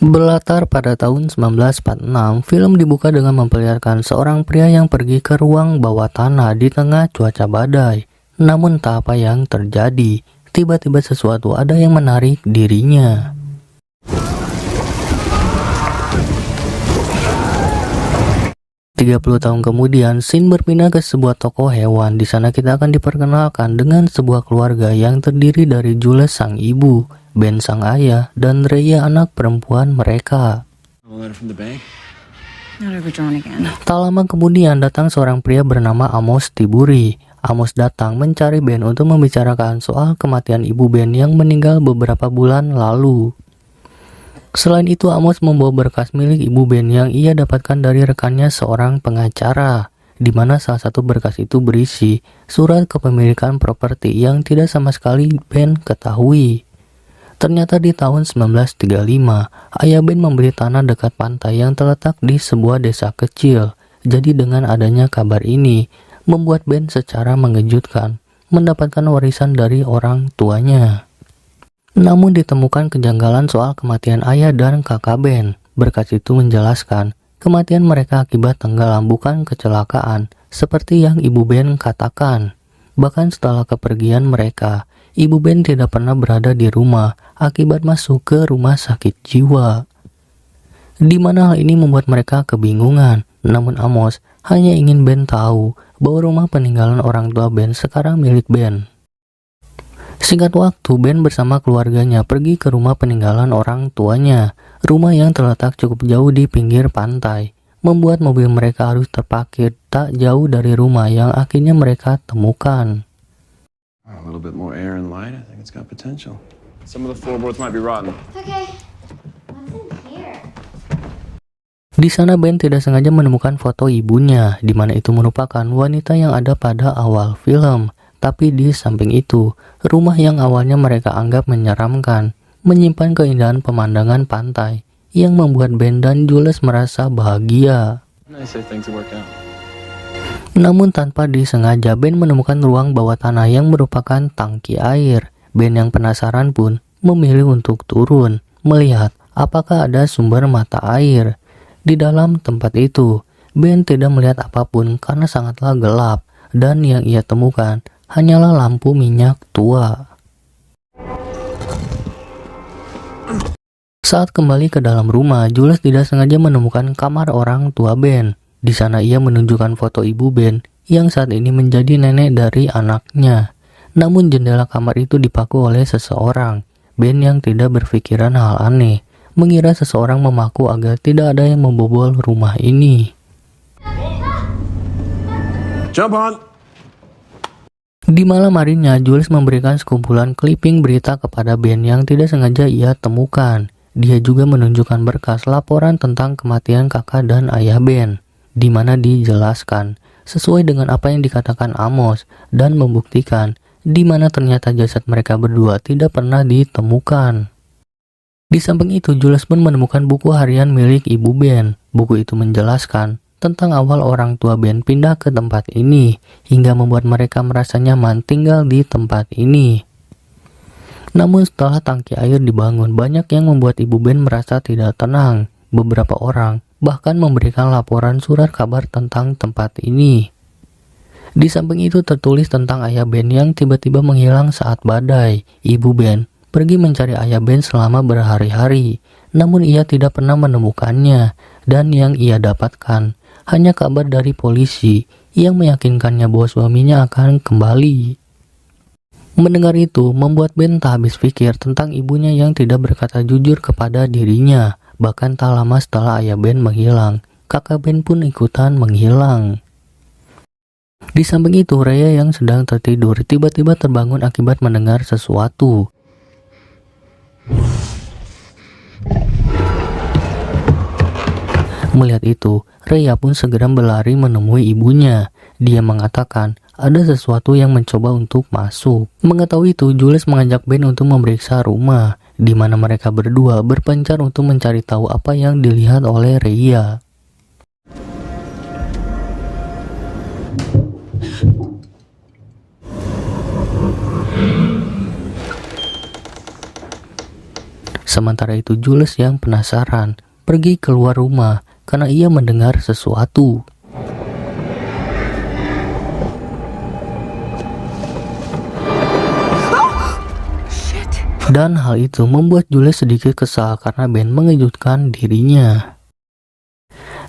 Berlatar pada tahun 1946, film dibuka dengan memperlihatkan seorang pria yang pergi ke ruang bawah tanah di tengah cuaca badai. Namun tak apa yang terjadi, tiba-tiba sesuatu ada yang menarik dirinya. Tiga 30 tahun kemudian, scene berpindah ke sebuah toko hewan. Di sana kita akan diperkenalkan dengan sebuah keluarga yang terdiri dari Jules sang ibu, Ben sang ayah, dan Rhea anak perempuan mereka. Tak lama kemudian datang seorang pria bernama Amos Tiburi. Amos datang mencari Ben untuk membicarakan soal kematian ibu Ben yang meninggal beberapa bulan lalu. Selain itu, Amos membawa berkas milik ibu Ben yang ia dapatkan dari rekannya seorang pengacara, di mana salah satu berkas itu berisi surat kepemilikan properti yang tidak sama sekali Ben ketahui. Ternyata di tahun 1935, ayah Ben membeli tanah dekat pantai yang terletak di sebuah desa kecil. Jadi dengan adanya kabar ini, membuat Ben secara mengejutkan mendapatkan warisan dari orang tuanya. Namun ditemukan kejanggalan soal kematian ayah dan kakak Ben. Berkas itu menjelaskan kematian mereka akibat tenggelam bukan kecelakaan, seperti yang ibu Ben katakan. Bahkan setelah kepergian mereka, ibu Ben tidak pernah berada di rumah akibat masuk ke rumah sakit jiwa. Di mana hal ini membuat mereka kebingungan. Namun Amos hanya ingin Ben tahu bahwa rumah peninggalan orang tua Ben sekarang milik Ben. Singkat waktu, Ben bersama keluarganya pergi ke rumah peninggalan orang tuanya. Rumah yang terletak cukup jauh di pinggir pantai, membuat mobil mereka harus terparkir tak jauh dari rumah yang akhirnya mereka temukan. A little bit more air and light. I think it's got potential. Some of the floorboards might be rotten. Okay, what's in here? Di sana Ben tidak sengaja menemukan foto ibunya, di mana itu merupakan wanita yang ada pada awal film. Tapi di samping itu, rumah yang awalnya mereka anggap menyeramkan, menyimpan keindahan pemandangan pantai, yang membuat Ben dan Jules merasa bahagia. Namun tanpa disengaja, Ben menemukan ruang bawah tanah yang merupakan tangki air. Ben yang penasaran pun memilih untuk turun, melihat apakah ada sumber mata air. Di dalam tempat itu, Ben tidak melihat apapun karena sangatlah gelap, dan yang ia temukan hanyalah lampu minyak tua. Saat kembali ke dalam rumah, Jules tidak sengaja menemukan kamar orang tua Ben. Di sana ia menunjukkan foto ibu Ben yang saat ini menjadi nenek dari anaknya. Namun jendela kamar itu dipaku oleh seseorang. Ben yang tidak berpikiran hal aneh, mengira seseorang memaku agar tidak ada yang membobol rumah ini. Jump on! Di malam harinya, Jules memberikan sekumpulan clipping berita kepada Ben yang tidak sengaja ia temukan. Dia juga menunjukkan berkas laporan tentang kematian kakak dan ayah Ben, di mana dijelaskan sesuai dengan apa yang dikatakan Amos dan membuktikan di mana ternyata jasad mereka berdua tidak pernah ditemukan. Di samping itu, Jules pun menemukan buku harian milik ibu Ben. Buku itu menjelaskan tentang awal orang tua Ben pindah ke tempat ini, hingga membuat mereka merasa nyaman tinggal di tempat ini. Namun setelah tangki air dibangun, banyak yang membuat ibu Ben merasa tidak tenang. Beberapa orang bahkan memberikan laporan surat kabar tentang tempat ini. Di samping itu tertulis tentang ayah Ben yang tiba-tiba menghilang saat badai. Ibu Ben pergi mencari ayah Ben selama berhari-hari, namun ia tidak pernah menemukannya, dan yang ia dapatkan hanya kabar dari polisi yang meyakinkannya bahwa suaminya akan kembali. Mendengar itu, membuat Ben tak habis pikir tentang ibunya yang tidak berkata jujur kepada dirinya. Bahkan tak lama setelah ayah Ben menghilang, kakak Ben pun ikutan menghilang. Di samping itu, Rhea yang sedang tertidur tiba-tiba terbangun akibat mendengar sesuatu. Melihat itu, Rhea pun segera berlari menemui ibunya. Dia mengatakan ada sesuatu yang mencoba untuk masuk. Mengetahui itu, Jules mengajak Ben untuk memeriksa rumah, di mana mereka berdua berpencar untuk mencari tahu apa yang dilihat oleh Rhea. Sementara itu Jules yang penasaran pergi keluar rumah karena ia mendengar sesuatu. Dan hal itu membuat Jules sedikit kesal karena Ben mengejutkan dirinya.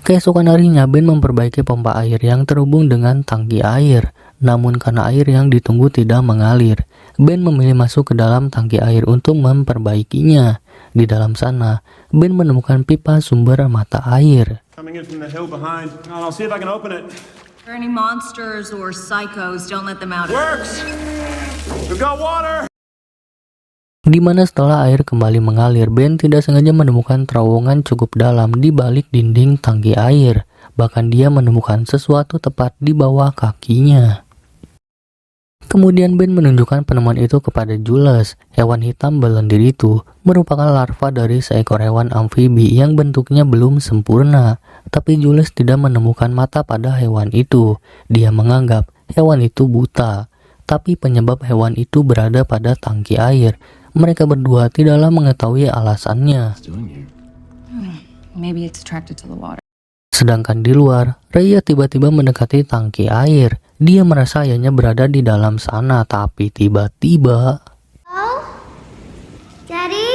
Keesokan harinya Ben memperbaiki pompa air yang terhubung dengan tangki air. Namun karena air yang ditunggu tidak mengalir, Ben memilih masuk ke dalam tangki air untuk memperbaikinya. Di dalam sana, Ben menemukan pipa sumber mata air. Coming in from the hill behind. I'll see if I can open it. If there are any monsters or psychos, don't let them out. Works! We've got water! Di mana setelah air kembali mengalir, Ben tidak sengaja menemukan terowongan cukup dalam di balik dinding tangki air. Bahkan dia menemukan sesuatu tepat di bawah kakinya. Kemudian Ben menunjukkan penemuan itu kepada Jules. Hewan hitam berlendir itu merupakan larva dari seekor hewan amfibi yang bentuknya belum sempurna. Tapi Jules tidak menemukan mata pada hewan itu. Dia menganggap hewan itu buta. Tapi penyebab hewan itu berada pada tangki air. Mereka berdua tidaklah mengetahui alasannya. Maybe it's attracted to the water. Sedangkan di luar, Rhea tiba-tiba mendekati tangki air. Dia merasa ayahnya berada di dalam sana, tapi tiba-tiba... Oh? Daddy?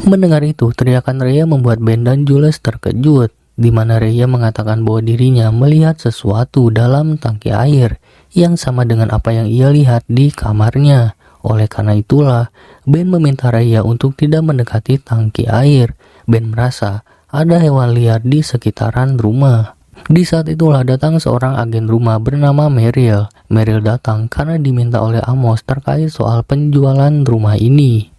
Mendengar itu, teriakan Rhea membuat Ben dan Jules terkejut, di mana Rhea mengatakan bahwa dirinya melihat sesuatu dalam tangki air yang sama dengan apa yang ia lihat di kamarnya. Oleh karena itulah, Ben meminta Rhea untuk tidak mendekati tangki air. Ben merasa ada hewan liar di sekitaran rumah. Di saat itulah datang seorang agen rumah bernama Meryl. Meryl datang karena diminta oleh Amos terkait soal penjualan rumah ini.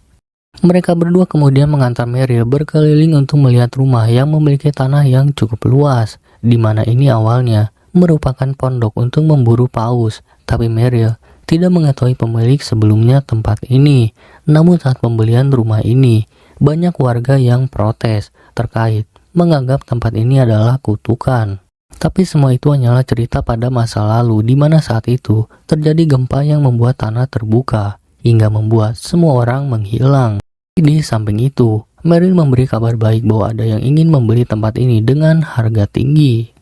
Mereka berdua kemudian mengantar Meryl berkeliling untuk melihat rumah yang memiliki tanah yang cukup luas, di mana ini awalnya merupakan pondok untuk memburu paus. Tapi Meryl tidak mengetahui pemilik sebelumnya tempat ini. Namun saat pembelian rumah ini, banyak warga yang protes terkait menganggap tempat ini adalah kutukan. Tapi semua itu hanyalah cerita pada masa lalu, di mana saat itu terjadi gempa yang membuat tanah terbuka hingga membuat semua orang menghilang. Di samping itu, Meryl memberi kabar baik bahwa ada yang ingin membeli tempat ini dengan harga tinggi.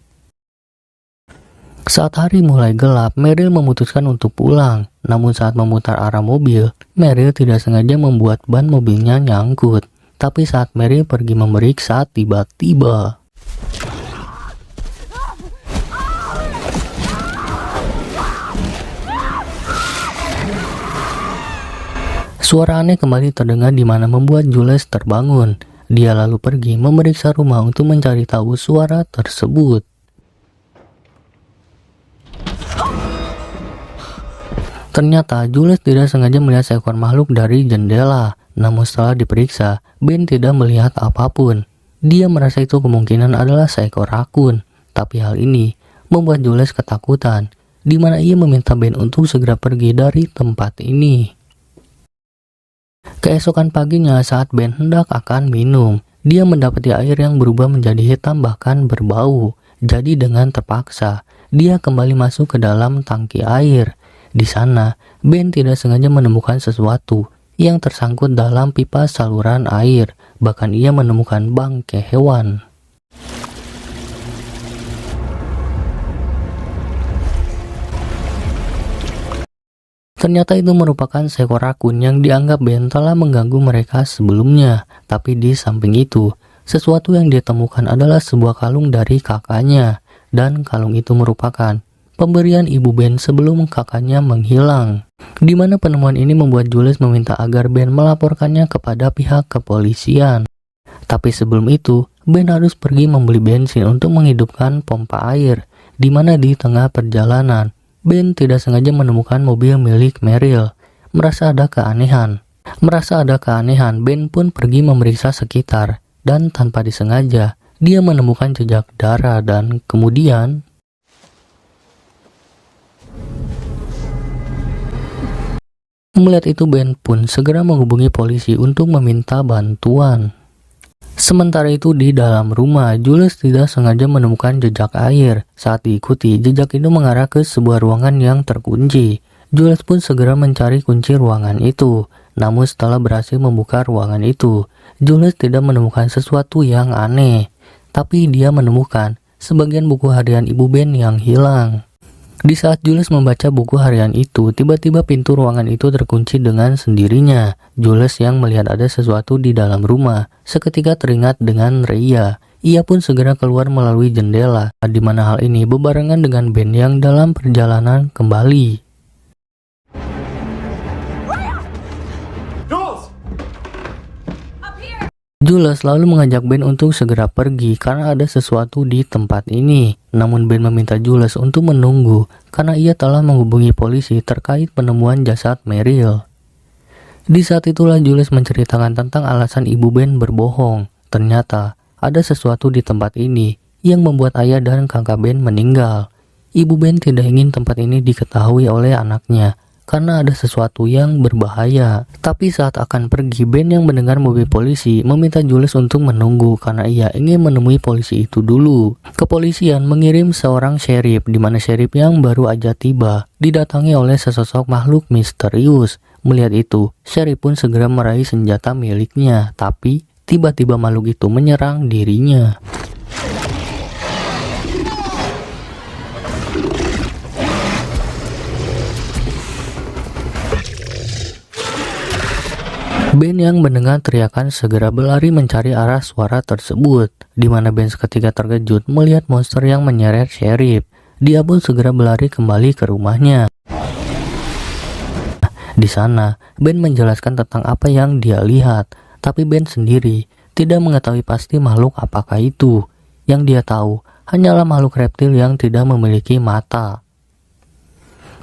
Saat hari mulai gelap, Meryl memutuskan untuk pulang. Namun saat memutar arah mobil, Meryl tidak sengaja membuat ban mobilnya nyangkut. Tapi saat Meryl pergi memeriksa, tiba-tiba suara aneh kembali terdengar, di mana membuat Jules terbangun. Dia lalu pergi memeriksa rumah untuk mencari tahu suara tersebut. Ternyata Jules tidak sengaja melihat seekor makhluk dari jendela. Namun setelah diperiksa, Ben tidak melihat apapun. Dia merasa itu kemungkinan adalah seekor rakun. Tapi hal ini membuat Jules ketakutan, di mana ia meminta Ben untuk segera pergi dari tempat ini. Keesokan paginya saat Ben hendak akan minum, dia mendapati air yang berubah menjadi hitam bahkan berbau. Jadi dengan terpaksa, dia kembali masuk ke dalam tangki air. Di sana, Ben tidak sengaja menemukan sesuatu yang tersangkut dalam pipa saluran air. Bahkan ia menemukan bangkai hewan. Ternyata itu merupakan seekor rakun yang dianggap Ben telah mengganggu mereka sebelumnya. Tapi di samping itu, sesuatu yang ditemukan adalah sebuah kalung dari kakaknya. Dan kalung itu merupakan pemberian ibu Ben sebelum kakaknya menghilang. Di mana penemuan ini membuat Jules meminta agar Ben melaporkannya kepada pihak kepolisian. Tapi sebelum itu, Ben harus pergi membeli bensin untuk menghidupkan pompa air. Di mana di tengah perjalanan, Ben tidak sengaja menemukan mobil milik Meryl. Merasa ada keanehan, Ben pun pergi memeriksa sekitar. Dan tanpa disengaja, dia menemukan jejak darah dan kemudian melihat itu, Ben pun segera menghubungi polisi untuk meminta bantuan. Sementara itu di dalam rumah, Jules tidak sengaja menemukan jejak air. Saat diikuti, jejak itu mengarah ke sebuah ruangan yang terkunci. Jules pun segera mencari kunci ruangan itu. Namun setelah berhasil membuka ruangan itu, Jules tidak menemukan sesuatu yang aneh. Tapi dia menemukan sebagian buku harian Ibu Ben yang hilang. Di saat Jules membaca buku harian itu, tiba-tiba pintu ruangan itu terkunci dengan sendirinya. Jules yang melihat ada sesuatu di dalam rumah, seketika teringat dengan Rhea. Ia pun segera keluar melalui jendela, di mana hal ini bebarengan dengan Ben yang dalam perjalanan kembali. Jules lalu mengajak Ben untuk segera pergi karena ada sesuatu di tempat ini. Namun Ben meminta Jules untuk menunggu karena ia telah menghubungi polisi terkait penemuan jasad Meryl. Di saat itulah Jules menceritakan tentang alasan ibu Ben berbohong. Ternyata ada sesuatu di tempat ini yang membuat ayah dan kakak Ben meninggal. Ibu Ben tidak ingin tempat ini diketahui oleh anaknya karena ada sesuatu yang berbahaya. Tapi saat akan pergi, Ben yang mendengar mobil polisi meminta Jules untuk menunggu karena ia ingin menemui polisi itu dulu. Kepolisian mengirim seorang sheriff, di mana sheriff yang baru aja tiba didatangi oleh sesosok makhluk misterius. Melihat itu, sheriff pun segera meraih senjata miliknya, tapi tiba-tiba makhluk itu menyerang dirinya. Ben yang mendengar teriakan segera berlari mencari arah suara tersebut, di mana Ben seketika terkejut melihat monster yang menyeret sheriff. Dia pun segera berlari kembali ke rumahnya. Di sana, Ben menjelaskan tentang apa yang dia lihat. Tapi Ben sendiri tidak mengetahui pasti makhluk apakah itu. Yang dia tahu hanyalah makhluk reptil yang tidak memiliki mata.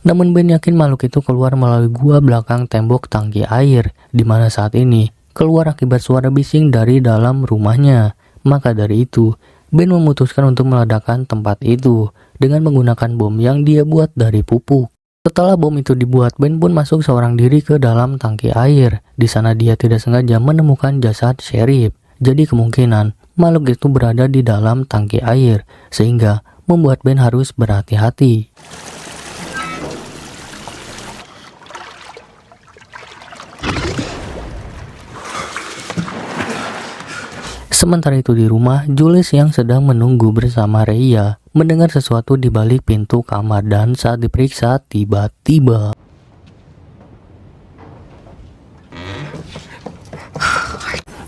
Namun Ben yakin makhluk itu keluar melalui gua belakang tembok tangki air, di mana saat ini keluar akibat suara bising dari dalam rumahnya. Maka dari itu, Ben memutuskan untuk meledakkan tempat itu dengan menggunakan bom yang dia buat dari pupuk. Setelah bom itu dibuat, Ben pun masuk seorang diri ke dalam tangki air. Di sana dia tidak sengaja menemukan jasad sheriff. Jadi kemungkinan makhluk itu berada di dalam tangki air, sehingga membuat Ben harus berhati-hati. Sementara itu di rumah, Jules yang sedang menunggu bersama Rhea mendengar sesuatu di balik pintu kamar dan saat diperiksa tiba-tiba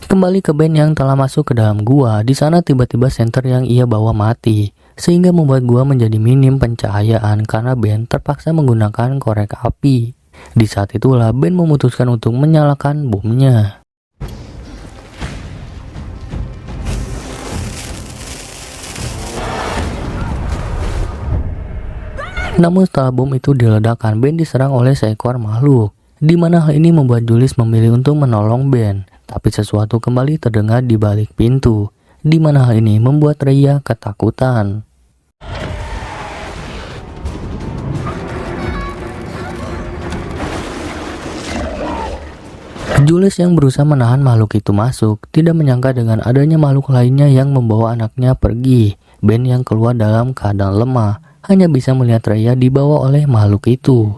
kembali ke Ben yang telah masuk ke dalam gua. Di sana tiba-tiba senter yang ia bawa mati, sehingga membuat gua menjadi minim pencahayaan karena Ben terpaksa menggunakan korek api. Di saat itulah Ben memutuskan untuk menyalakan bomnya. Namun setelah bom itu diledakkan, Ben diserang oleh seekor makhluk, di mana hal ini membuat Jules memilih untuk menolong Ben. Tapi sesuatu kembali terdengar di balik pintu, di mana hal ini membuat Rhea ketakutan. Jules yang berusaha menahan makhluk itu masuk, tidak menyangka dengan adanya makhluk lainnya yang membawa anaknya pergi. Ben yang keluar dalam keadaan lemah, hanya bisa melihat Rhea dibawa oleh makhluk itu.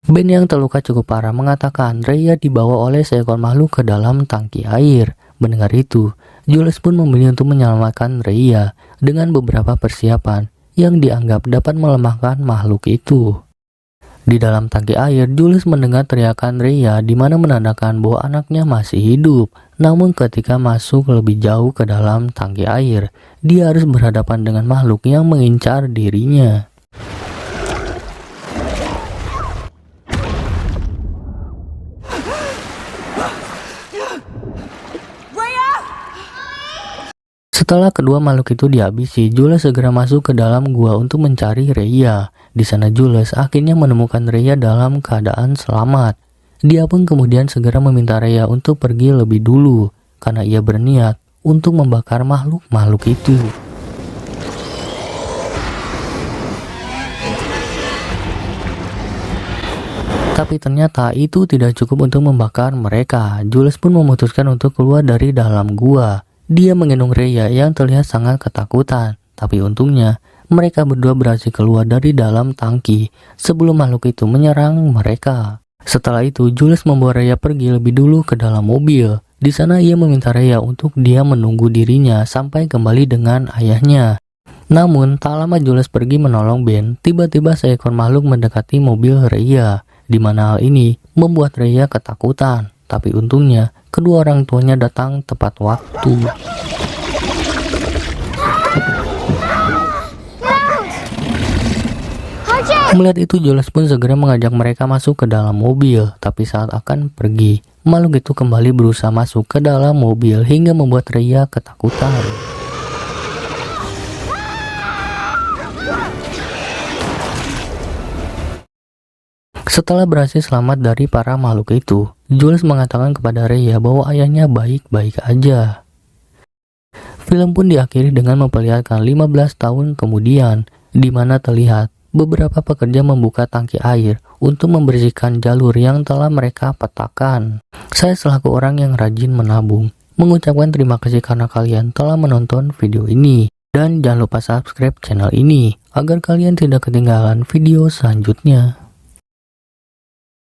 Ben yang terluka cukup parah mengatakan Rhea dibawa oleh seekor makhluk ke dalam tangki air. Mendengar itu, Jules pun memilih untuk menyelamatkan Rhea dengan beberapa persiapan yang dianggap dapat melemahkan makhluk itu. Di dalam tangki air, Jules mendengar teriakan Rhea di mana menandakan bahwa anaknya masih hidup. Namun ketika masuk lebih jauh ke dalam tangki air, dia harus berhadapan dengan makhluk yang mengincar dirinya. Setelah kedua makhluk itu dihabisi, Jules segera masuk ke dalam gua untuk mencari Rhea. Di sana Jules akhirnya menemukan Rhea dalam keadaan selamat. Dia pun kemudian segera meminta Rhea untuk pergi lebih dulu, karena ia berniat untuk membakar makhluk-makhluk itu. Tapi ternyata itu tidak cukup untuk membakar mereka. Jules pun memutuskan untuk keluar dari dalam gua. Dia menggendong Rhea yang terlihat sangat ketakutan. Tapi untungnya, mereka berdua berhasil keluar dari dalam tangki sebelum makhluk itu menyerang mereka. Setelah itu, Jules membawa Rhea pergi lebih dulu ke dalam mobil. Di sana ia meminta Rhea untuk dia menunggu dirinya sampai kembali dengan ayahnya. Namun, tak lama Jules pergi menolong Ben, tiba-tiba seekor makhluk mendekati mobil Rhea, di mana hal ini membuat Rhea ketakutan. Tapi untungnya, kedua orang tuanya datang tepat waktu. Melihat itu, Jules pun segera mengajak mereka masuk ke dalam mobil. Tapi saat akan pergi, makhluk itu kembali berusaha masuk ke dalam mobil hingga membuat Rhea ketakutan. Setelah berhasil selamat dari para makhluk itu, Jules mengatakan kepada Rhea bahwa ayahnya baik-baik aja. Film pun diakhiri dengan memperlihatkan 15 tahun kemudian, di mana terlihat beberapa pekerja membuka tangki air untuk membersihkan jalur yang telah mereka petakan. Saya selaku orang yang rajin menabung, mengucapkan terima kasih karena kalian telah menonton video ini. Dan jangan lupa subscribe channel ini, agar kalian tidak ketinggalan video selanjutnya.